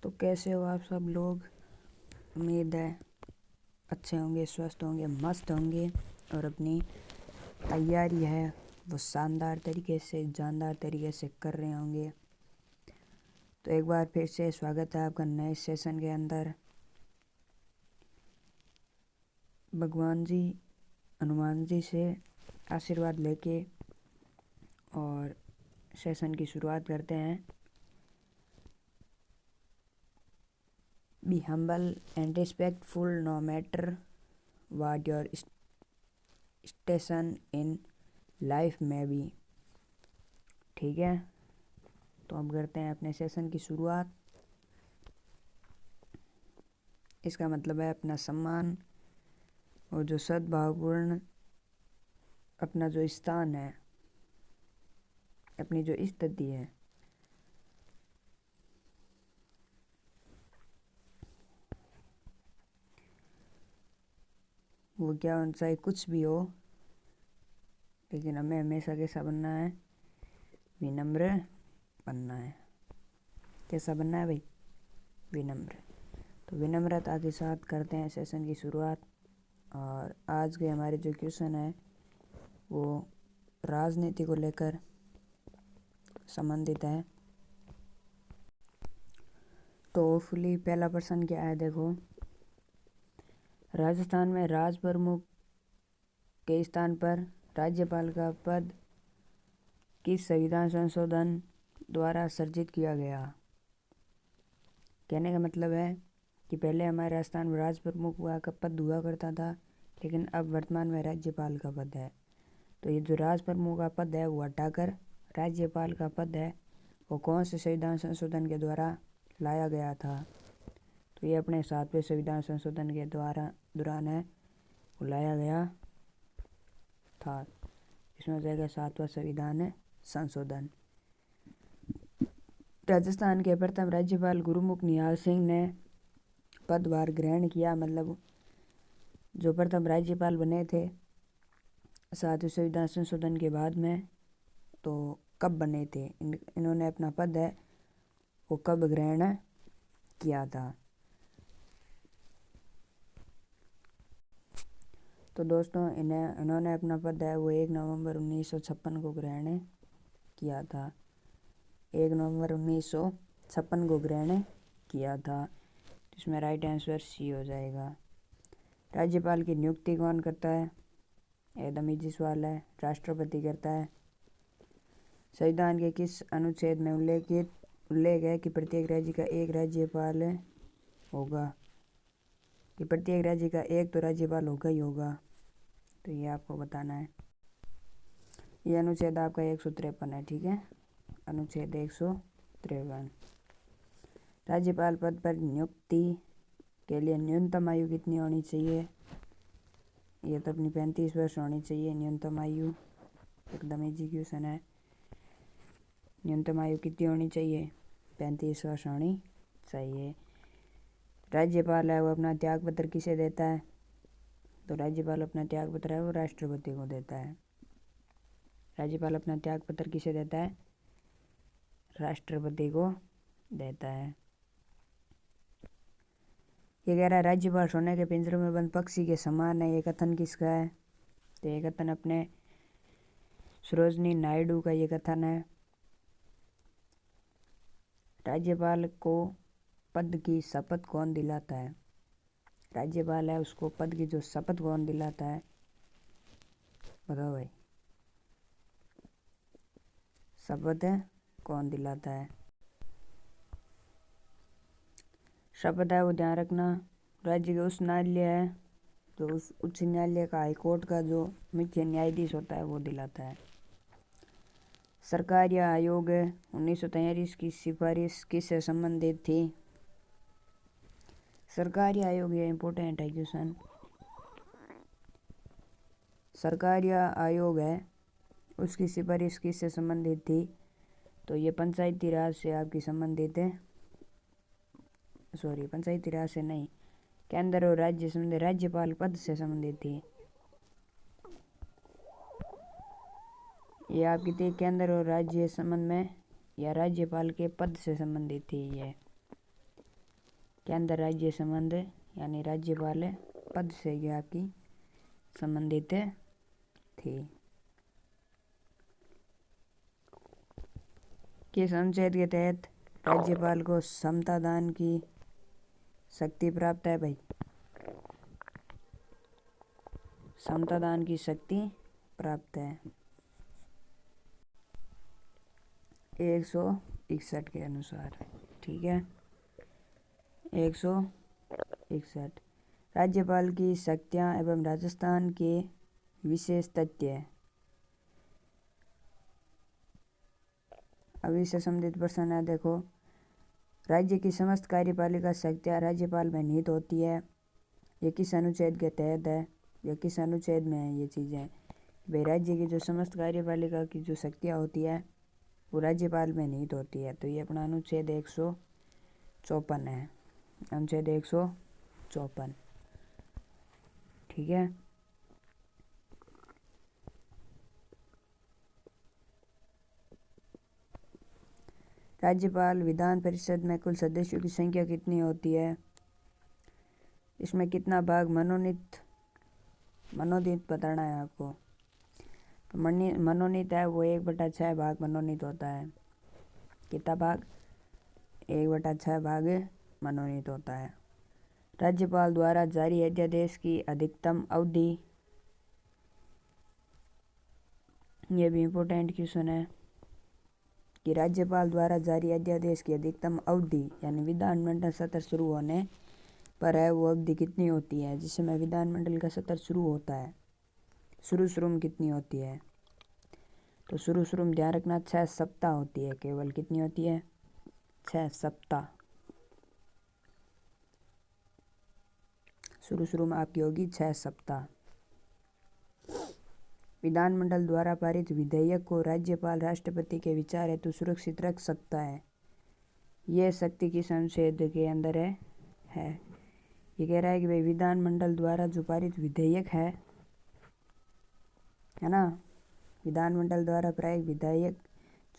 तो कैसे हो आप सब लोग। उम्मीद है अच्छे होंगे, स्वस्थ होंगे, मस्त होंगे और अपनी तैयारी है वो शानदार तरीके से, जानदार तरीके से कर रहे होंगे। तो एक बार फिर से स्वागत है आपका नए सेशन के अंदर। भगवान जी, हनुमान जी से आशीर्वाद लेके और सेशन की शुरुआत करते हैं। Be humble and respectful no matter what your station in life में भी। ठीक है, तो हम करते हैं अपने सेशन की शुरुआत। इसका मतलब है अपना सम्मान और जो सद्भावपूर्ण अपना जो स्थान है, अपनी जो स्थिति है, वो क्या होना चाहिए, कुछ भी हो, लेकिन हमें हमेशा कैसा बनना है, विनम्र बनना है। कैसा बनना है भाई, विनम्र। तो विनम्रता के साथ करते हैं सेशन की शुरुआत। और आज के हमारे जो क्वेश्चन है वो राजनीति को लेकर संबंधित है। तो होपफुली पहला प्रश्न क्या है, देखो। राजस्थान में राज प्रमुख के स्थान पर राज्यपाल का पद किस संविधान संशोधन द्वारा सृजित किया गया। कहने का मतलब है कि पहले हमारे राजस्थान में राज प्रमुख का पद हुआ करता था, लेकिन अब वर्तमान में राज्यपाल का पद है। तो ये जो राज प्रमुख का पद है वो हटाकर राज्यपाल का पद है, वो कौन से संविधान संशोधन के द्वारा लाया गया था। तो ये अपने 7वें संविधान संशोधन के दौरान है वो लाया गया था। इसमें हो जाएगा 7वां संविधान संशोधन। राजस्थान के प्रथम राज्यपाल गुरुमुख निहाल सिंह ने पदभार ग्रहण किया, मतलब जो प्रथम राज्यपाल बने थे 7वें संविधान संशोधन के बाद में, तो कब बने थे, इन्होंने अपना पद है वो कब ग्रहण किया था। तो दोस्तों इन्होंने अपना पद है वो 1 नवंबर 1956 को ग्रहण किया था। 1 नवंबर 1956 को ग्रहण किया था। इसमें राइट आंसर सी हो जाएगा। राज्यपाल की नियुक्ति कौन करता है, एकदम इजी सवाल है, राष्ट्रपति करता है। संविधान के किस अनुच्छेद में उल्लेख है कि प्रत्येक राज्य का एक राज्यपाल होगा, कि प्रत्येक राज्य का एक तो राज्यपाल होगा ही होगा। तो ये आपको बताना है। ये अनुच्छेद आपका 153 है। ठीक है, अनुच्छेद 153। राज्यपाल पद पर नियुक्ति के लिए न्यूनतम आयु कितनी होनी चाहिए। ये तो अपनी 35 वर्ष होनी चाहिए न्यूनतम आयु। एकदम इजी क्वेश्चन है। न्यूनतम आयु कितनी होनी चाहिए, 35 वर्ष होनी चाहिए। राज्यपाल है वो अपना त्याग पत्र किसे देता है, तो राज्यपाल अपना त्याग पत्र है वो राष्ट्रपति को देता है। राज्यपाल अपना त्याग पत्र किसे देता है, राष्ट्रपति को देता है। ये कह रहा है राज्यपाल सोने के पिंजरे में बंद पक्षी के समान है, ये कथन किसका है। तो ये कथन अपने सरोजनी नायडू का ये कथन है। राज्यपाल को पद की शपथ कौन दिलाता है, राज्यपाल है उसको पद की जो शपथ कौन दिलाता है, बताओ भाई, शपथ कौन दिलाता है। शपथ है वो ध्यान रखना राज्य के उच्च न्यायालय है, तो उस उच्च न्यायालय का हाईकोर्ट का जो मुख्य न्यायाधीश होता है वो दिलाता है। सरकार या आयोग 1943 की सिफारिश किससे संबंधित थी। सरकारी आयोग, ये इम्पोर्टेंट है क्वेश्चन। सरकार या आयोग है उसकी सिफारिश किससे संबंधित थी, तो ये पंचायती राज से आपकी संबंधित है। सॉरी, पंचायती राज से नहीं, केंद्र और राज्य संबंधित राज्यपाल पद से संबंधित थी। ये आपकी थी केंद्र और राज्य संबंध में या राज्यपाल के पद से संबंधित थी ये। केंद्र राज्य संबंध यानी राज्यपाल पद से क्या आपकी संबंधित थी। किस अनुच्छेद के तहत राज्यपाल को समता दान की शक्ति प्राप्त है भाई? समता दान की शक्ति प्राप्त है 161 के अनुसार। ठीक है, 161। राज्यपाल की शक्तियाँ एवं राजस्थान के विशेष तथ्य। अभी से संबंधित प्रश्न है, देखो। राज्य की समस्त कार्यपालिका शक्तियाँ राज्यपाल में निहित होती है। ये किस अनुच्छेद के तहत है या किस अनुच्छेद में है ये चीज़ें? भाई राज्य की जो समस्त कार्यपालिका की जो शक्तियाँ होती है वो राज्यपाल में निहित होती है। तो ये अपना अनुच्छेद 154 है, अनुच्छेद 154। ठीक है, राज्यपाल विधान परिषद में कुल सदस्यों की संख्या कितनी होती है? इसमें कितना भाग मनोनीत बताना है आपको। तो मनोनीत है वो 1/6 भाग मनोनीत होता है। कितना भाग? 1/6 भाग मनोनीत होता है। राज्यपाल द्वारा जारी अध्यादेश की अधिकतम अवधि, ये भी इम्पोर्टेंट क्वेश्चन है कि राज्यपाल द्वारा जारी अध्यादेश की अधिकतम अवधि यानी विधानमंडल सत्र शुरू होने पर है वो अवधि कितनी होती है? जिस समय विधानमंडल का सत्र शुरू होता है शुरू में कितनी होती है? तो शुरू में ध्यान रखना 6 सप्ताह होती है। केवल कितनी होती है? 6 सप्ताह। शुरू में आपकी होगी 6 सप्ताह। विधानमंडल द्वारा पारित विधेयक को राज्यपाल राष्ट्रपति के विचार हेतु सुरक्षित रख सकता है। यह शक्ति किस अनुच्छेद के अंदर है? ये कह रहा है कि भाई विधानमंडल द्वारा जो पारित विधेयक है ना, विधानमंडल द्वारा पारित विधेयक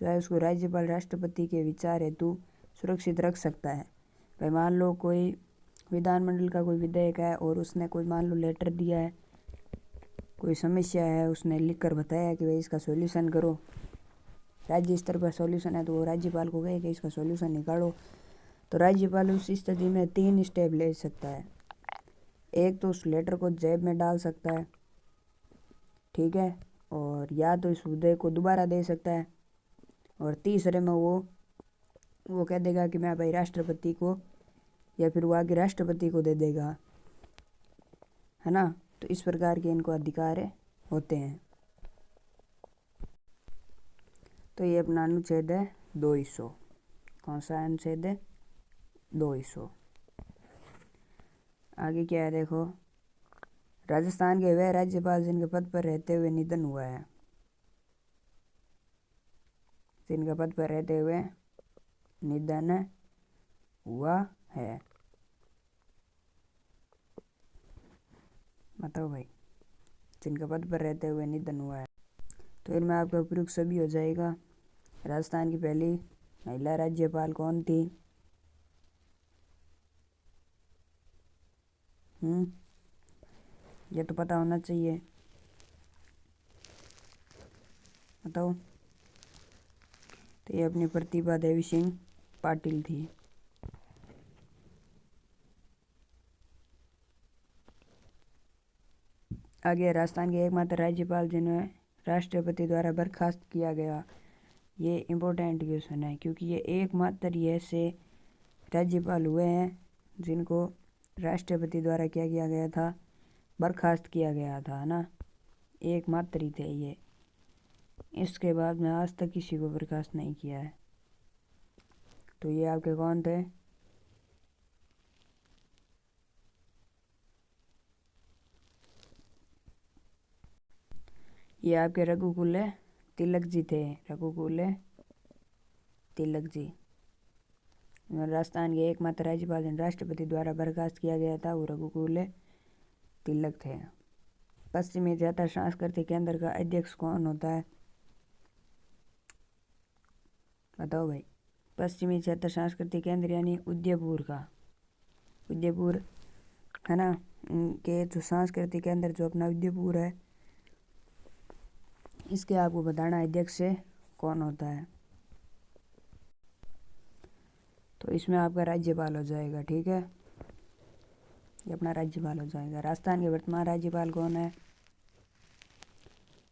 जो है उसको राज्यपाल राष्ट्रपति के विचार हेतु सुरक्षित रख सकता है। भाई मान लो कोई विधानमंडल का कोई विधेयक है और उसने कोई मान लो लेटर दिया है, कोई समस्या है, उसने लिख कर बताया कि भाई इसका सॉल्यूशन करो। राज्य स्तर पर सॉल्यूशन है तो वो राज्यपाल को कहे कि इसका सॉल्यूशन निकालो। तो राज्यपाल उस स्थिति में 3 स्टेप ले सकता है। एक तो उस लेटर को जेब में डाल सकता है, ठीक है, और या तो इस विधेयक को दोबारा दे सकता है, और तीसरे में वो कह देगा कि मैं भाई राष्ट्रपति को, या फिर वो आगे राष्ट्रपति को दे देगा, है ना। तो इस प्रकार के इनको अधिकार होते हैं। तो ये अपना अनुच्छेद है 200। कौन सा अनुच्छेद है? 200। आगे क्या है देखो। राजस्थान के वह राज्यपाल जिनके पद पर रहते हुए निधन हुआ है, जिनके पद पर रहते हुए निधन हुआ है, बताओ भाई, जिनके पद पर रहते हुए निधन हुआ है। तो इनमें आपका उपयुक्त सभी हो जाएगा। राजस्थान की पहली महिला राज्यपाल कौन थी? ये तो पता होना चाहिए, बताओ। तो ये अपनी प्रतिभा देवी सिंह पाटिल थी। आगे राजस्थान के एकमात्र राज्यपाल जिन्हें राष्ट्रपति द्वारा बर्खास्त किया गया। ये इम्पोर्टेंट क्वेश्चन है क्योंकि ये एकमात्र ये ऐसे राज्यपाल हुए हैं जिनको राष्ट्रपति द्वारा क्या किया गया था? बर्खास्त किया गया था ना, एकमात्र ही थे ये। इसके बाद में आज तक किसी को बर्खास्त नहीं किया है। तो ये आपके कौन थे? ये आपके रघुकुल तिलक जी थे। रघुकुल तिलक जी राजस्थान के एकमात्र राज्यपाल जिन्हें राष्ट्रपति द्वारा बर्खास्त किया गया था वो रघुकुल तिलक थे। पश्चिमी क्षेत्र सांस्कृतिक केंद्र का अध्यक्ष कौन होता है? बताओ भाई। पश्चिमी क्षेत्र सांस्कृतिक केंद्र यानी उदयपुर का उदयपुर है ना, इनके जो सांस्कृतिक केंद्र जो अपना उदयपुर है, इसके आपको बताना है अध्यक्ष कौन होता है। तो इसमें आपका राज्यपाल हो जाएगा, ठीक है, ये अपना राज्यपाल हो जाएगा। राजस्थान के वर्तमान राज्यपाल कौन है?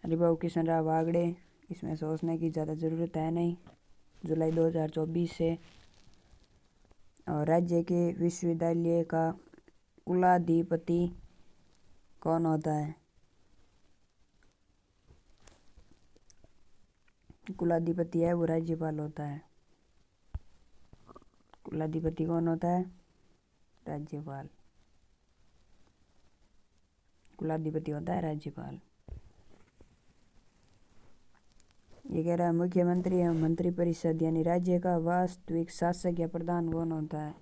हरिभाऊ किशन राव वागड़े। इसमें सोचने की ज़्यादा ज़रूरत है नहीं, जुलाई 2024 से। और राज्य के विश्वविद्यालय का कुलाधिपति कौन होता है? कुलाधिपति है वो राज्यपाल होता है। कुलाधिपति कौन होता है? राज्यपाल। कुलाधिपति होता है राज्यपाल। ये कह रहा है मुख्यमंत्री एवं मंत्रिपरिषद यानी राज्य का वास्तविक शासक या प्रधान कौन होता है?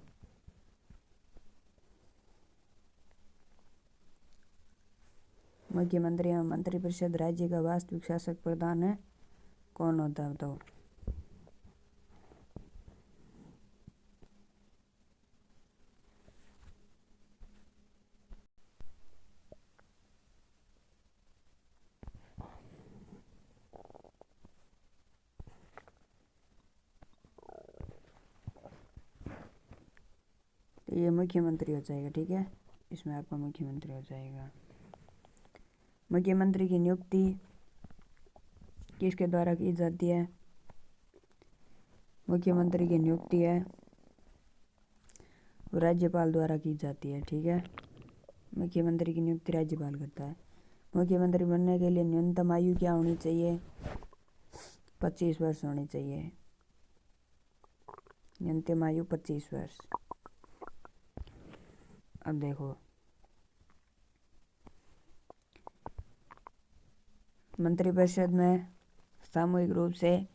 मुख्यमंत्री एवं मंत्रिपरिषद राज्य का वास्तविक शासक प्रधान है कौन होता है, बताओ। तो ये मुख्यमंत्री हो जाएगा, ठीक है, इसमें आपका मुख्यमंत्री हो जाएगा। मुख्यमंत्री की नियुक्ति किसके द्वारा की जाती है? मुख्यमंत्री की नियुक्ति है वो राज्यपाल द्वारा की जाती है, ठीक है। मुख्यमंत्री की नियुक्ति राज्यपाल करता है। मुख्यमंत्री बनने के लिए न्यूनतम आयु क्या होनी चाहिए? 25 वर्ष होनी चाहिए, न्यूनतम आयु 25 वर्ष। अब देखो, मंत्रिपरिषद में सामूहिक रूप से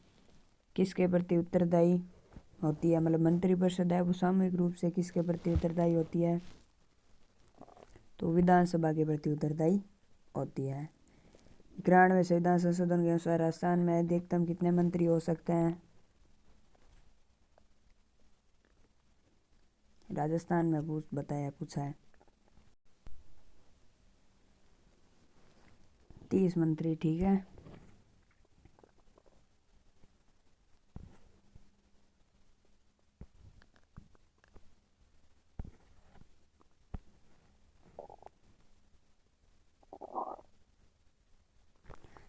किसके प्रति उत्तरदायी होती है? मतलब मंत्रिपरिषद है वो सामूहिक रूप से किसके प्रति उत्तरदायी होती है? तो विधानसभा के प्रति उत्तरदायी होती है। 91वें संविधान संशोधन के अनुसार राजस्थान में अधिकतम कितने मंत्री हो सकते हैं? राजस्थान में पूछा है 30 मंत्री, ठीक है।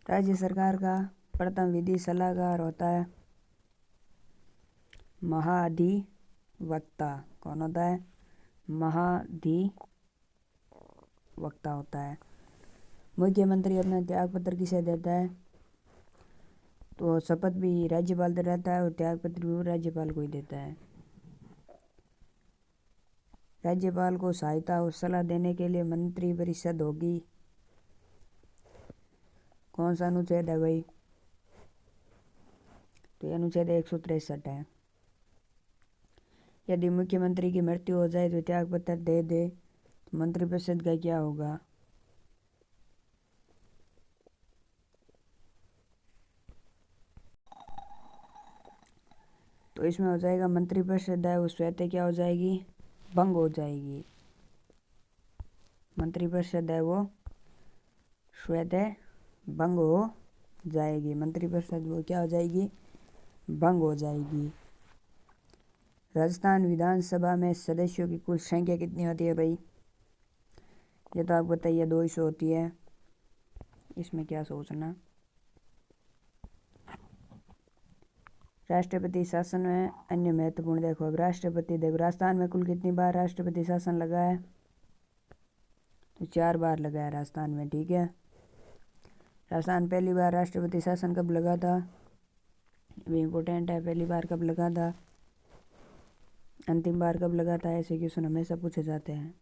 राज्य सरकार का प्रथम विधि सलाहकार होता है महाधिवक्ता। कौन होता है? महाधिवक्ता होता है। मुख्यमंत्री अपना त्याग पत्र किसे देता है? तो शपथ भी राज्यपाल दे रहता है और त्याग पत्र भी राज्यपाल को ही देता है। राज्यपाल को सहायता और सलाह देने के लिए मंत्रिपरिषद होगी। कौन सा अनुच्छेद है भाई? तो ये अनुच्छेद 163 है। यदि मुख्यमंत्री की मृत्यु हो जाए तो त्याग पत्र दे दे तो मंत्रिपरिषद का क्या होगा? तो इसमें हो जाएगा मंत्रिपरिषद है वो स्वतः क्या हो जाएगी? भंग हो जाएगी। मंत्रिपरिषद है वो स्वतः भंग हो जाएगी। मंत्रिपरिषद वो क्या हो जाएगी? भंग हो जाएगी। राजस्थान विधानसभा में सदस्यों की कुल संख्या कितनी होती है भाई? ये तो आपको बताइए 200 होती है। इसमें क्या सोचना। राष्ट्रपति शासन में अन्य महत्वपूर्ण देखो। अब राष्ट्रपति देखो, राजस्थान में कुल कितनी बार राष्ट्रपति शासन लगा है? तो 4 बार लगा है राजस्थान में, ठीक है। राजस्थान पहली बार राष्ट्रपति शासन कब लगा था? ये इम्पोर्टेंट है, पहली बार कब लगा था, अंतिम बार कब लगा था, ऐसे क्वेश्चन हमेशा पूछे जाते हैं।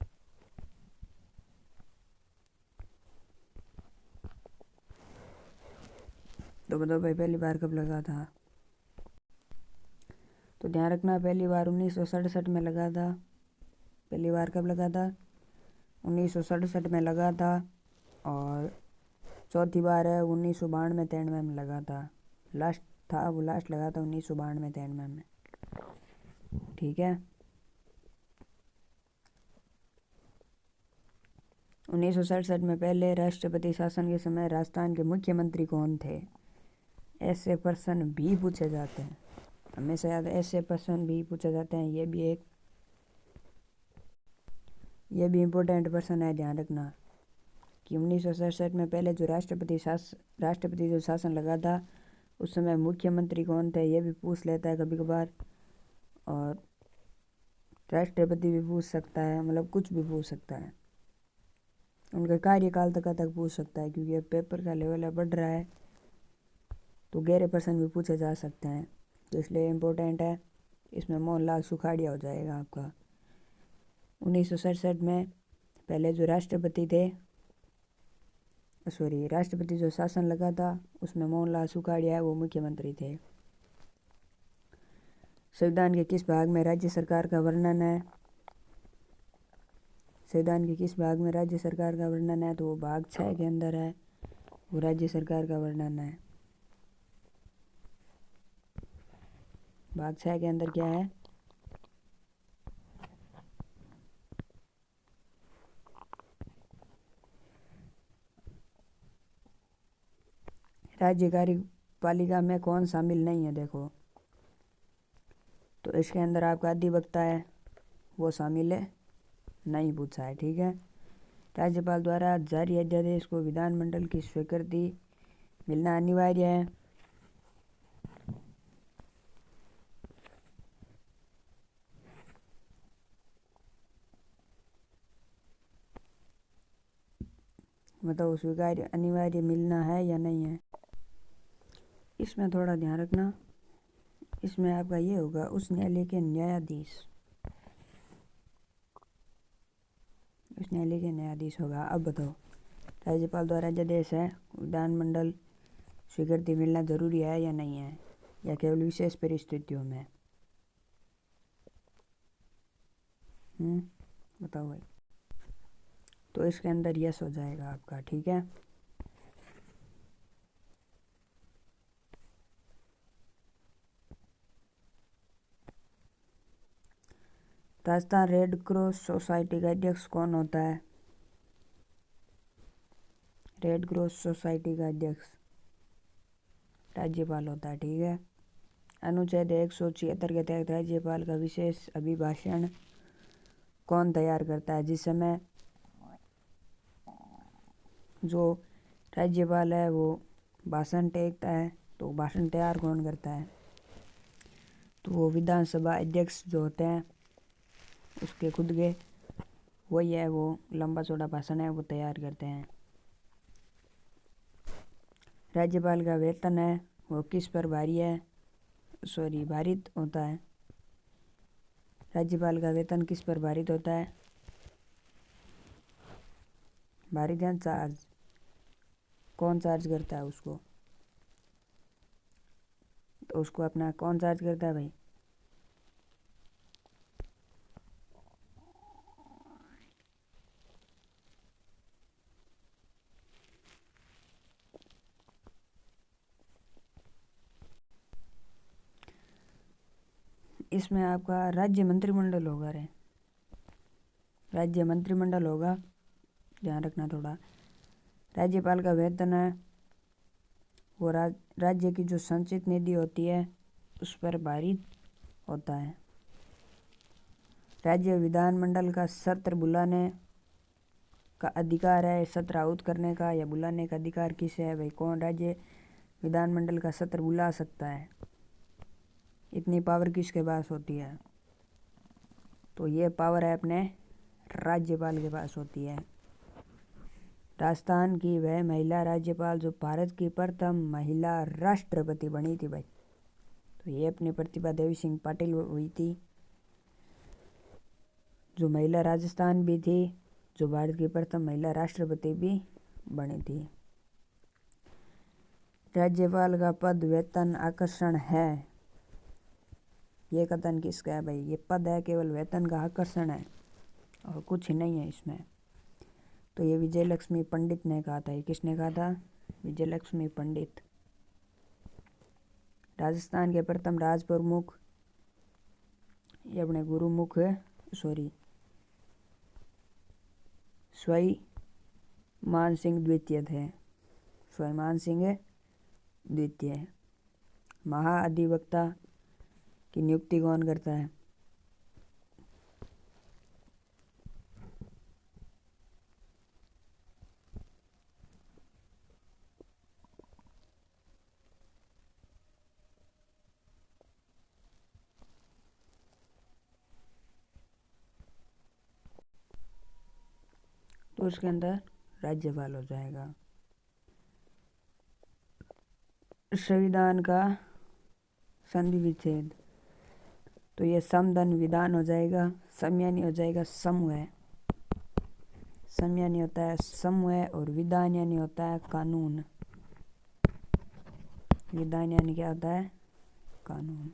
तो बताओ भाई पहली बार कब लगा था? तो ध्यान रखना पहली बार 1967 में लगा था। पहली बार कब लगा था? 1967 में लगा था। और चौथी बार है 1992-93 में लगा था। लास्ट था वो, लास्ट लगा था 1992-93 में, ठीक है। 1967 में पहले राष्ट्रपति शासन के समय राजस्थान के मुख्यमंत्री कौन थे? ऐसे प्रश्न भी पूछे जाते हैं, हमेशा याद ऐसे प्रश्न भी पूछे जाते हैं। ये भी इम्पोर्टेंट प्रश्न है, ध्यान रखना कि 1967 में पहले जो राष्ट्रपति जो शासन लगा था उस समय मुख्यमंत्री कौन थे, ये भी पूछ लेता है कभी कभार। और राष्ट्रपति भी पूछ सकता है, मतलब कुछ भी पूछ सकता है, उनके कार्यकाल तक पूछ सकता है, क्योंकि अब पेपर का लेवल बढ़ रहा है तो गहरे प्रश्न भी पूछे जा सकते हैं, तो इसलिए इम्पोर्टेंट है। इसमें मोहनलाल सुखाड़िया हो जाएगा आपका। 1967 में पहले जो राष्ट्रपति जो शासन लगा था उसमें मोहनलाल सुखाड़िया है, वो मुख्यमंत्री थे। संविधान के किस भाग में राज्य सरकार का वर्णन है? संविधान के किस भाग में राज्य सरकार का वर्णन है? तो वो भाग 6 के अंदर है, वो राज्य सरकार का वर्णन है। भाग 6 के अंदर क्या है? राज्य कार्यपालिका में कौन शामिल नहीं है? देखो, तो इसके अंदर आपका अधिवक्ता है, वो शामिल है नहीं, पूछा है, ठीक है। राज्यपाल द्वारा जारी अध्यादेश को विधानमंडल की स्वीकृति मिलना अनिवार्य है। मतलब स्वीकार्य अनिवार्य मिलना है या नहीं है, इसमें थोड़ा ध्यान रखना। इसमें आपका ये होगा उस न्यायालय के न्यायाधीश होगा। अब बताओ, राज्यपाल द्वारा अध्यादेश है, विधानमंडल स्वीकृति मिलना जरूरी है या नहीं है, या केवल विशेष परिस्थितियों में? बताओ भाई। तो इसके अंदर यस हो जाएगा आपका, ठीक है। राजस्थान रेड क्रॉस सोसाइटी का अध्यक्ष कौन होता है? रेड क्रॉस सोसाइटी का अध्यक्ष राज्यपाल होता है, ठीक है। अनुच्छेद 176 के तहत राज्यपाल का विशेष अभिभाषण कौन तैयार करता है? जिस समय जो राज्यपाल है वो भाषण टेकता है, तो भाषण तैयार कौन करता है? तो वो विधानसभा अध्यक्ष जो होते हैं उसके खुद के वही है, वो लंबा चौड़ा भाषण है वो तैयार करते हैं। राज्यपाल का वेतन है वो किस पर भारित होता है? राज्यपाल का वेतन किस पर भारित होता है? भारित या चार्ज? कौन चार्ज करता है उसको? तो उसको अपना कौन चार्ज करता है भाई? इसमें आपका राज्य मंत्रिमंडल होगा राज्य मंत्रिमंडल होगा, ध्यान रखना थोड़ा। राज्यपाल का वेतन है वो राज्य की जो संचित निधि होती है उस पर भारित होता है। राज्य विधानमंडल का सत्र बुलाने का अधिकार है, सत्र आहूत करने का या बुलाने का अधिकार किसे है भाई? कौन राज्य विधानमंडल का सत्र बुला सकता है? इतनी पावर किसके पास होती है? तो ये पावर है अपने राज्यपाल के पास होती है। राजस्थान की वह महिला राज्यपाल जो भारत की प्रथम महिला राष्ट्रपति बनी थी भाई, तो ये अपनी प्रतिभा देवी सिंह पाटिल हुई थी, जो महिला राजस्थान भी थी, जो भारत की प्रथम महिला राष्ट्रपति भी बनी थी। राज्यपाल का पद वेतन आकर्षण है, ये कथन किसका है भाई? ये पद है, केवल वेतन का आकर्षण है और कुछ ही नहीं है इसमें। तो ये विजय लक्ष्मी पंडित ने कहा था। ये किसने कहा था? विजय लक्ष्मी पंडित। राजस्थान के प्रथम राज प्रमुख ये अपने स्वई मान सिंह द्वितीय थे। स्वयं सिंह द्वितीय। महाअधिवक्ता की नियुक्ति कौन करता है? तो उसके अंदर राज्यपाल हो जाएगा। संविधान का संधि विच्छेद, तो ये समधन विधान हो जाएगा। सम यानी हो जाएगा समूह। सम यानी होता है समूह और विधान यानी होता है कानून। विधान यानी क्या होता है? कानून।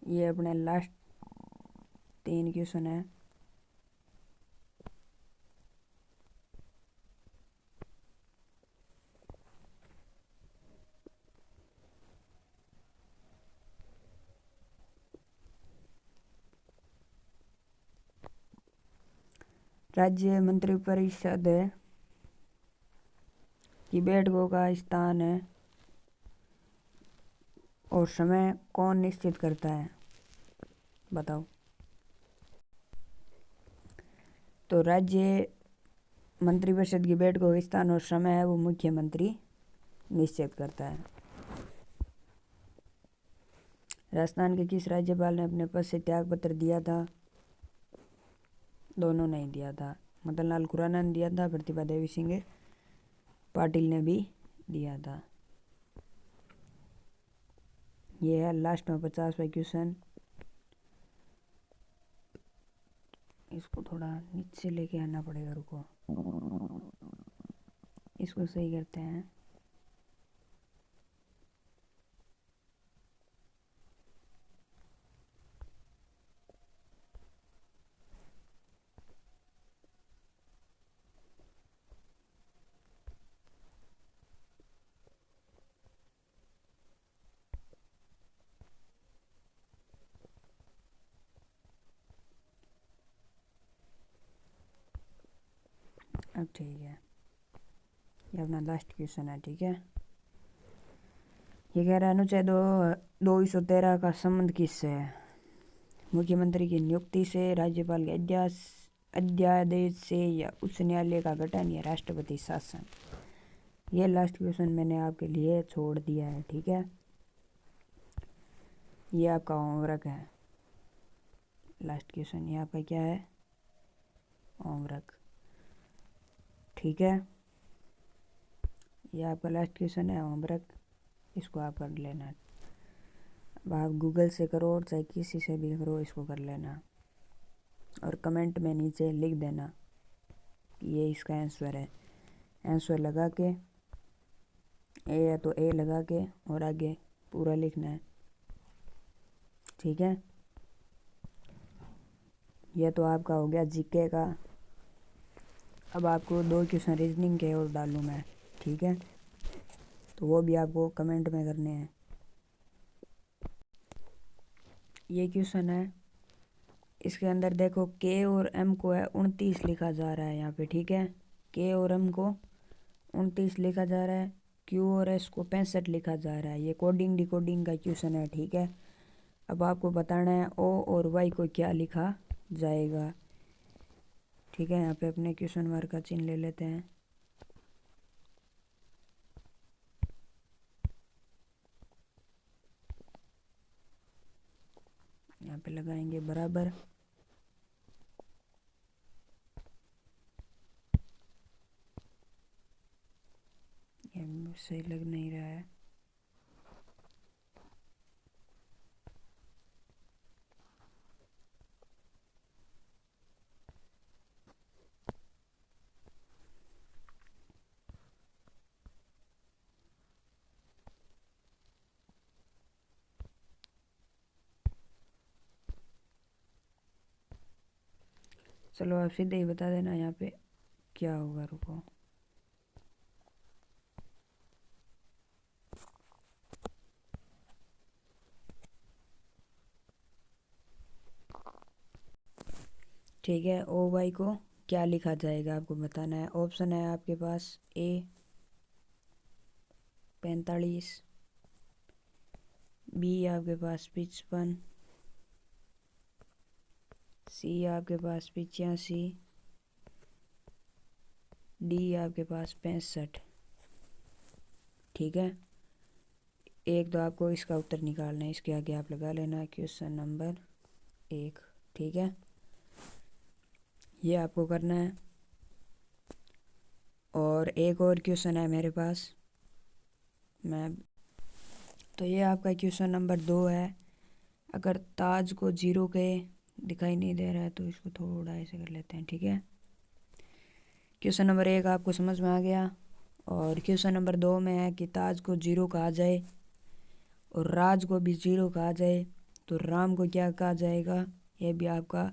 ये अपने लास्ट 3 क्वेश्चन है। राज्य मंत्रिपरिषद की बैठकों का स्थान है और समय कौन निश्चित करता है? बताओ। तो राज्य मंत्रिपरिषद की बैठकों का स्थान और समय है वो मुख्यमंत्री निश्चित करता है। राजस्थान के किस राज्यपाल ने अपने पद से त्याग पत्र दिया था? दोनों ने दिया था। मदन लाल खुराना ने दिया था, प्रतिभा देवी सिंह पाटिल ने भी दिया था। ये है लास्ट में 50वां क्वेश्चन। इसको थोड़ा नीचे लेके आना पड़ेगा, रुको, इसको सही करते हैं। अब ठीक है, ये अपना लास्ट क्वेश्चन है। ठीक है, ये कह रहा है अनुच्छेद 213 का संबंध किससे है? मुख्यमंत्री की नियुक्ति से, राज्यपाल के अध्यादेश से, या उच्च न्यायालय का गठन, या राष्ट्रपति शासन। ये लास्ट क्वेश्चन मैंने आपके लिए छोड़ दिया है। ठीक है, ये आपका होमवर्क है। लास्ट क्वेश्चन ये आपका क्या है? होमवर्क। ठीक है, ये आपका लास्ट क्वेश्चन है, होमवर्क। इसको आप कर लेना। अब आप गूगल से करो चाहे किसी से भी करो, इसको कर लेना और कमेंट में नीचे लिख देना कि ये इसका आंसर है। आंसर लगा के ए है तो ए लगा के और आगे पूरा लिखना है। ठीक है, यह तो आपका हो गया जीके का। अब आपको 2 क्वेश्चन रीजनिंग के और डालूँ मैं। ठीक है, तो वो भी आपको कमेंट में करने हैं। ये क्वेश्चन है, इसके अंदर देखो के और एम को है 29 लिखा जा रहा है यहाँ पे। ठीक है, के और एम को 29 लिखा जा रहा है, क्यू और एस को 65 लिखा जा रहा है। ये कोडिंग डिकोडिंग का क्वेश्चन है। ठीक है, अब आपको बताना है ओ और वाई को क्या लिखा जाएगा। ठीक है, यहाँ पे अपने क्वेश्चन मार्क का चिन्ह ले लेते हैं। यहाँ पे लगाएंगे बराबर। ये सही लग नहीं रहा है। चलो आप सीधे ही बता देना यहाँ पे क्या होगा। रुको, ठीक है, ओ वाई को क्या लिखा जाएगा आपको बताना है। ऑप्शन है आपके पास ए 45, बी आपके पास 55, सी आपके पास 85, डी आपके पास 65। ठीक है, एक तो आपको इसका उत्तर निकालना है, इसके आगे आप लगा लेना क्वेश्चन नंबर 1। ठीक है, ये आपको करना है। और एक और क्वेश्चन है मेरे पास, मैं तो ये आपका क्वेश्चन नंबर 2 है। अगर ताज को जीरो के दिखाई नहीं दे रहा है तो इसको थोड़ा ऐसे कर लेते हैं। ठीक है, क्वेश्चन नंबर 1 आपको समझ में आ गया। और क्वेश्चन नंबर 2 में है कि ताज को जीरो कहा जाए और राज को भी जीरो कहा जाए तो राम को क्या कहा जाएगा। ये भी आपका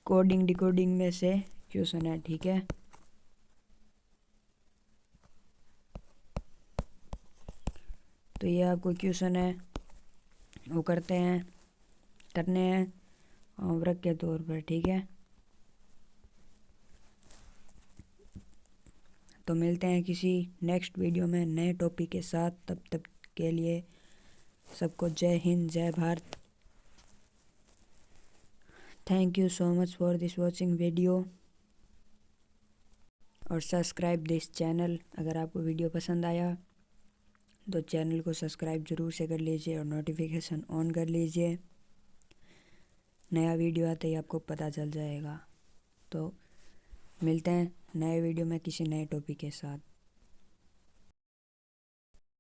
कोडिंग डिकोडिंग में से क्वेश्चन है। ठीक है, तो ये आपको क्वेश्चन है वो करने हैं होमवर्क के तौर पर। ठीक है, तो मिलते हैं किसी नेक्स्ट वीडियो में नए टॉपिक के साथ। तब तक के लिए सबको जय हिंद, जय Bharat. Thank you so much for this watching video और सब्सक्राइब दिस चैनल। अगर आपको वीडियो पसंद आया तो चैनल को सब्सक्राइब ज़रूर से कर लीजिए और नोटिफिकेशन ऑन कर लीजिए। नया वीडियो आते ही आपको पता चल जाएगा। तो मिलते हैं नए वीडियो में किसी नए टॉपिक के साथ।